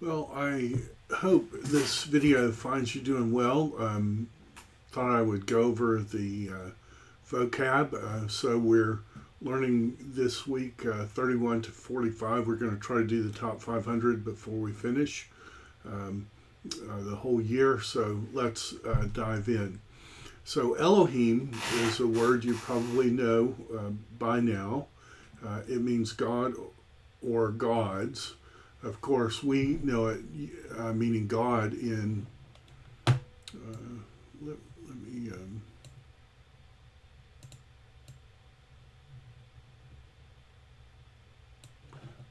Well, I hope this video finds you doing well. Thought I would go over the vocab. So we're learning this week 31 to 45. We're going to try to do the top 500 before we finish the whole year. So let's dive in. So Elohim is a word you probably know by now. It means God or gods. Of course, we know it meaning God in, let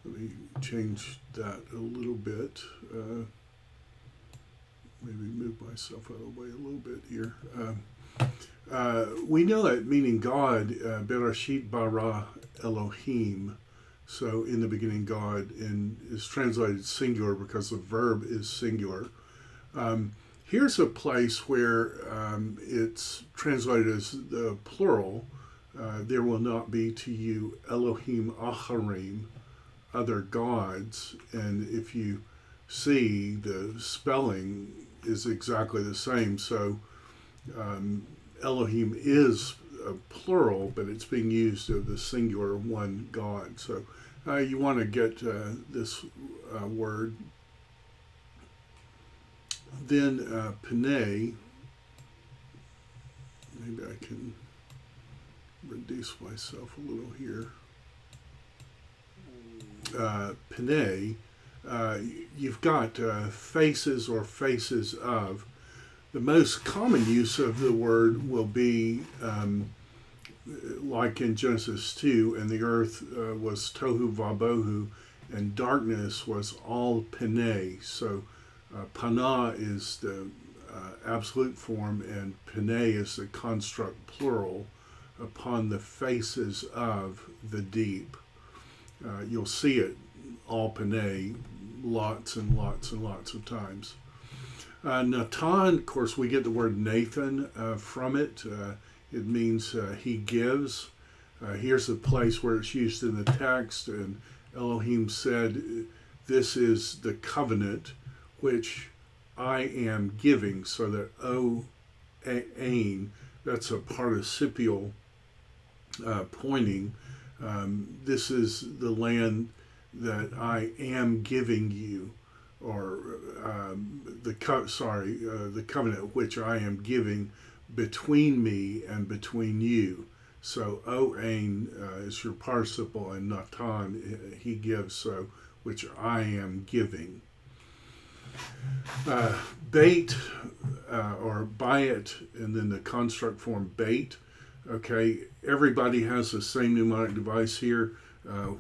me change that a little bit. Maybe move myself out of the way a little bit here. We know it meaning God, Bereshit bara Elohim. So in the beginning, God, and is translated singular because the verb is singular. Here's a place where it's translated as the plural. There will not be to you Elohim acharim, other gods. And if you see, the spelling is exactly the same. So Elohim is a plural, but it's being used of the singular one God. So you want to get this word. Then Panay, maybe I can reduce myself a little here. Panay, you've got faces or faces of. The most common use of the word will be like in Genesis 2, and the earth was tohu vabohu, and darkness was all panay. So pana is the absolute form, and panay is the construct plural, upon the faces of the deep. You'll see it all panay lots and lots and lots of times. Natan, of course, we get the word Nathan from it. It means he gives. Here's a place where it's used in the text, and Elohim said, this is the covenant which I am giving. So that ain, that's a participial pointing. This is the land that I am giving you, or the covenant which I am giving between me and between you. So Oain is your participle, and Natan, he gives, so which I am giving. Bait or bayit, and then the construct form bait. Okay, everybody has the same mnemonic device here.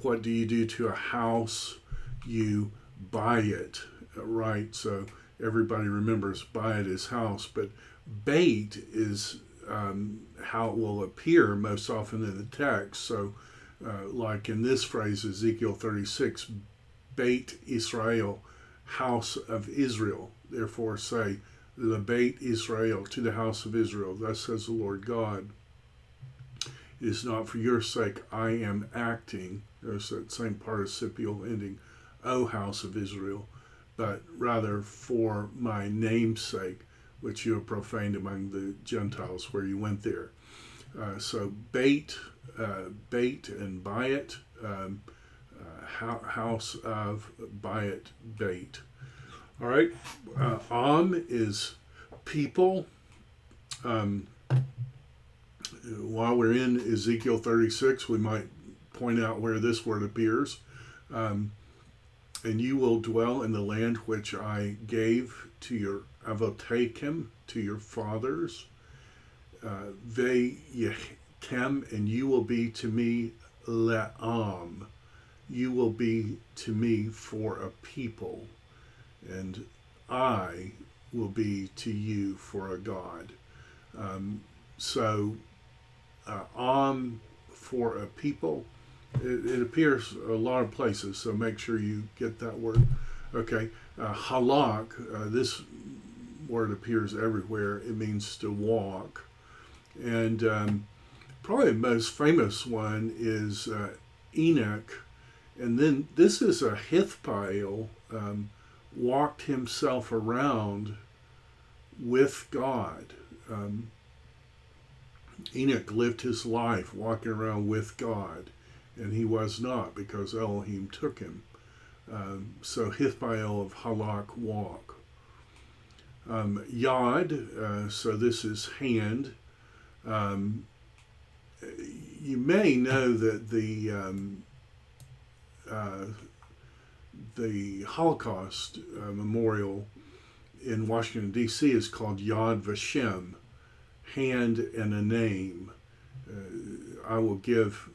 What do you do to a house? You buy it, right? So everybody remembers buy it is house, but bait is how it will appear most often in the text. So like in this phrase, Ezekiel 36, Beit Israel, house of Israel. Therefore say, the Beit Israel, to the house of Israel. Thus says the Lord God. It is not for your sake I am acting. There's that same participial ending, O house of Israel, but rather for my name's sake, which you have profaned among the Gentiles where you went there. So bait and bayit, house of bayit, bait. All right, Am is people. While we're in Ezekiel 36, we might point out where this word appears. And you will dwell in the land which I gave to your avotakim, to your fathers. Ve'yechem, and you will be to me le'am. You will be to me for a people, and I will be to you for a God. Am for a people. It appears a lot of places, so make sure you get that word. Okay, halak, this word appears everywhere. It means to walk. And probably the most famous one is Enoch. And then this is a Hithpael, walked himself around with God. Enoch lived his life walking around with God, and he was not, because Elohim took him. So Hithbael of Halak walk. Yod, so this is hand. You may know that the Holocaust memorial in Washington, D.C. is called Yad Vashem, hand and a name. I will give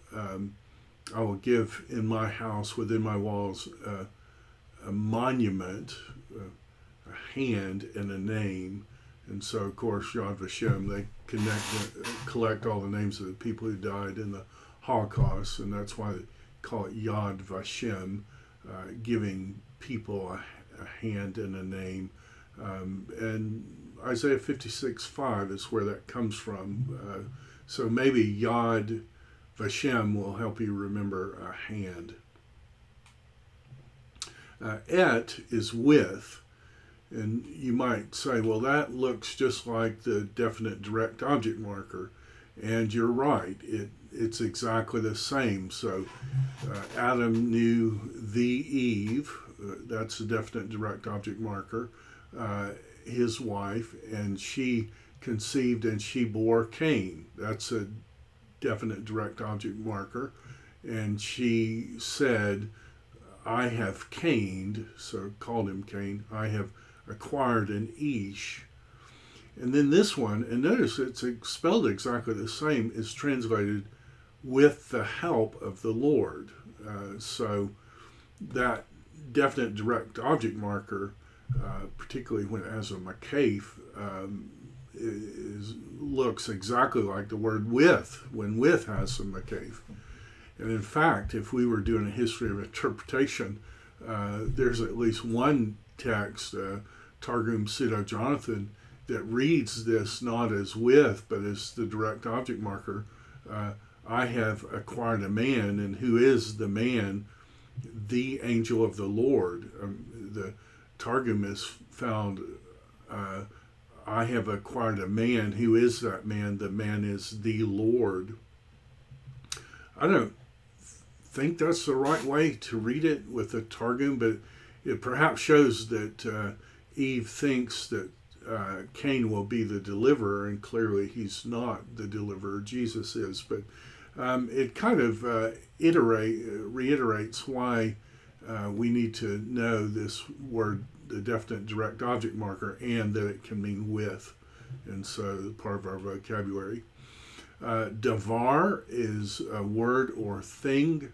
in my house, within my walls, a monument, a hand and a name. And so, of course, Yad Vashem, they collect all the names of the people who died in the Holocaust, and that's why they call it Yad Vashem, giving people a hand and a name. And Isaiah 56:5 is where that comes from. So maybe Yad Vashem will help you remember a hand. Et is with. And you might say, well, that looks just like the definite direct object marker. And you're right. It's exactly the same. So Adam knew the Eve. That's a definite direct object marker. His wife. And she conceived and she bore Cain. That's a definite direct object marker. And she said, I have Cained. So called him Cain. I have acquired an Ish. And then this one, and notice it's spelled exactly the same, is translated with the help of the Lord. So that definite direct object marker, particularly when it has a makaf, looks exactly like the word with, when with has some makaf. And in fact, if we were doing a history of interpretation, there's at least one text, Targum Pseudo-Jonathan, that reads this not as with, but as the direct object marker. I have acquired a man, and who is the man? The angel of the Lord. The Targum is found, I have acquired a man. Who is that man? The man is the Lord. I don't think that's the right way to read it with the Targum, but it perhaps shows that Eve thinks that Cain will be the deliverer, and clearly he's not the deliverer. Jesus is. But it kind of reiterates why we need to know this word, the definite direct object marker, and that it can mean with. And so part of our vocabulary. Davar is a word or thing,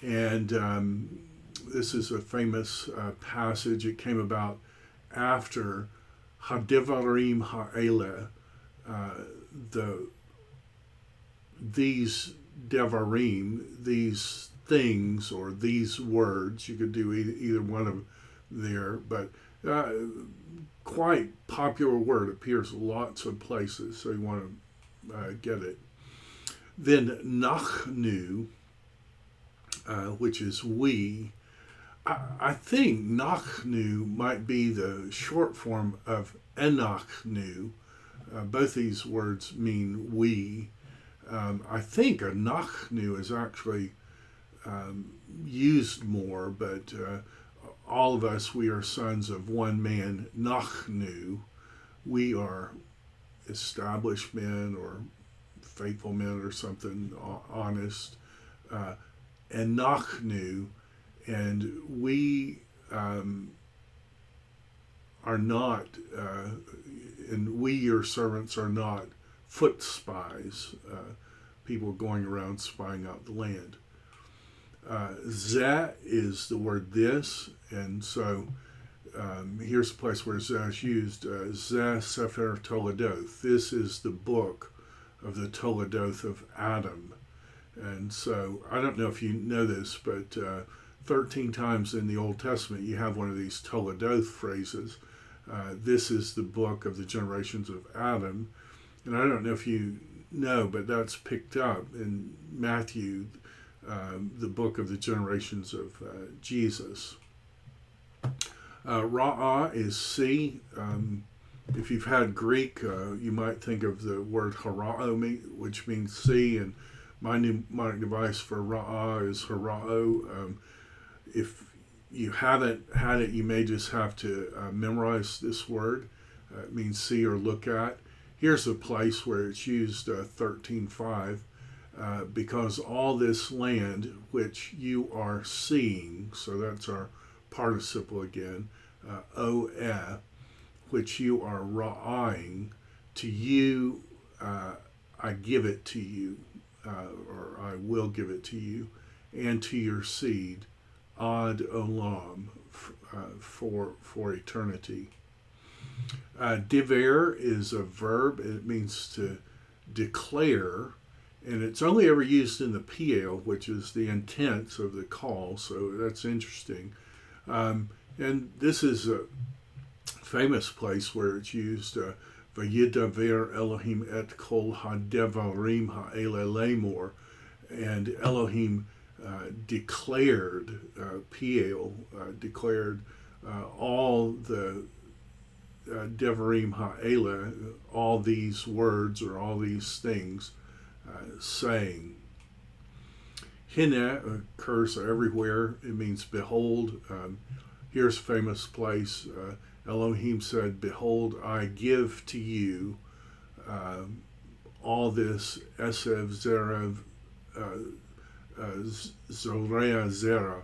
and this is a famous passage. It came about after Hadevarim Ha'ele, these Devarim, these things or these words. You could do either one of there, but quite popular word, appears lots of places, so you want to get it. Then Nachnu, which is we. I think Nachnu might be the short form of Enachnu. Both these words mean we. I think a Nachnu is actually used more, but all of us, we are sons of one man, Nachnu. We are established men or faithful men or something, honest. And Nachnu, and we are not, and we, your servants, are not foot spies, people going around spying out the land. Zeh is the word this, and so here's a place where Zeh is used. Zeh Sefer Toledoth. This is the book of the Toledoth of Adam. And so I don't know if you know this, but 13 times in the Old Testament you have one of these Toledoth phrases. This is the book of the generations of Adam. And I don't know if you know, but that's picked up in Matthew, the book of the generations of Jesus. Ra'ah is see. If you've had Greek, you might think of the word harao, which means see, and my mnemonic device for Ra'ah is harao. If you haven't had it, you may just have to memorize this word. It means see or look at. Here's a place where it's used 13:5. Because all this land which you are seeing, so that's our participle again, oeh, which you are ra'aing, to you I give it to you, or I will give it to you, and to your seed, ad olam, for eternity. Diver is a verb. It means to declare, and it's only ever used in the PL, which is the intents of the call, so that's interesting. And this is a famous place where it's used, Vayidaver Elohim et kol hadevarim ha'ele lemor, and Elohim declared, PL, declared all the devarim ha'ele, all these words or all these things, saying. Hine occurs everywhere. It means behold. Here's a famous place. Elohim said, behold, I give to you all this esev, zerev, zorea, zera,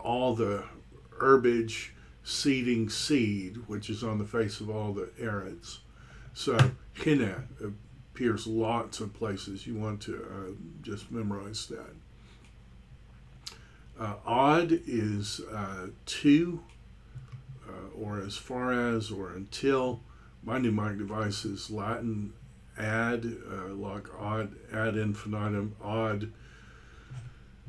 all the herbage, seeding seed, which is on the face of all the eretz. So, hine appears lots of places. You want to just memorize that. Odd is to, or as far as, or until. My mnemonic device is Latin ad, like odd, ad infinitum, odd.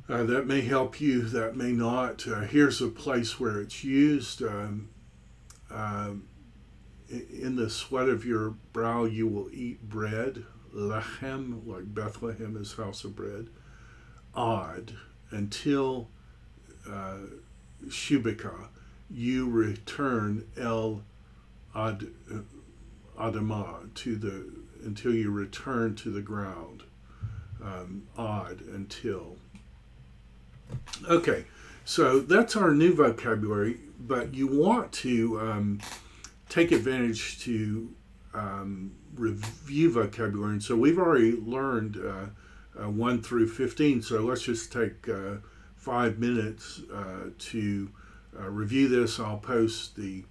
That may help you, that may not. Here's a place where it's used. In the sweat of your brow you will eat bread. Lechem, like Bethlehem is house of bread. Odd, until Shubika, you return El Adamah, until you return to the ground. Odd, until. Okay, so that's our new vocabulary, but you want to take advantage to review vocabulary. And so we've already learned 1 through 15, so let's just take 5 minutes to review this. I'll post the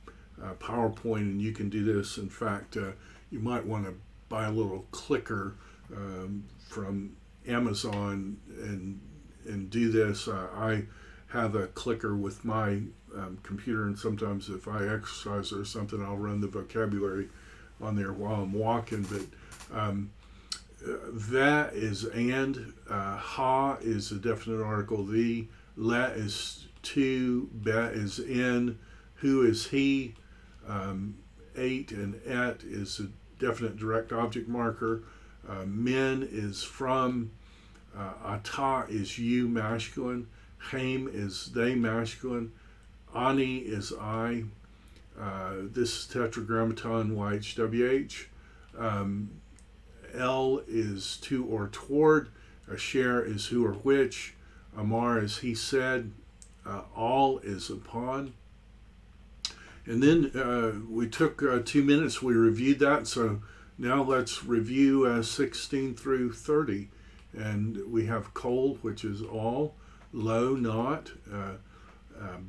PowerPoint, and you can do this. In fact, you might want to buy a little clicker from Amazon and do this. I have a clicker with my computer, and sometimes if I exercise or something, I'll run the vocabulary on there while I'm walking. But that is and, ha is a definite article, the, le is to, be is in, who is he, 8 and et is a definite direct object marker, min is from, ata is you masculine, Haim is they masculine, ani is I. This is tetragrammaton YHWH. El is to or toward. Asher is who or which. Amar is he said. All is upon. And then we took 2 minutes. We reviewed that. So now let's review 16 through 30. And we have kol, which is all. Lo, not.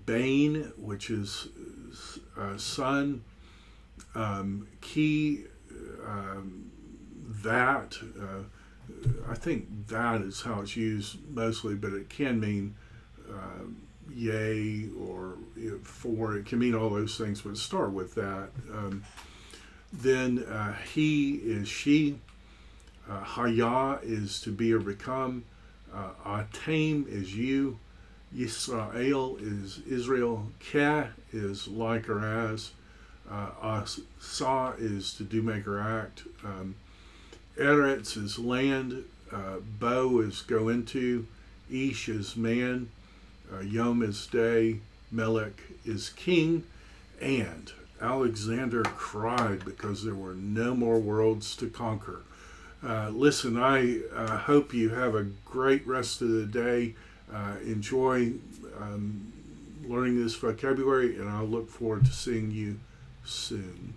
Bane, which is sun. Ki, that. I think that is how it's used mostly, but it can mean yea or for. It can mean all those things, but start with that. Then he is she. Haya is to be or become. Atem is you. Yisrael is Israel. Ke is like or as. Asa is to do, make, or act. Eretz is land. Bo is go into. Ish is man. Yom is day. Melech is king, and Alexander cried because there were no more worlds to conquer. Listen, I hope you have a great rest of the day. Enjoy learning this vocabulary, and I'll look forward to seeing you soon.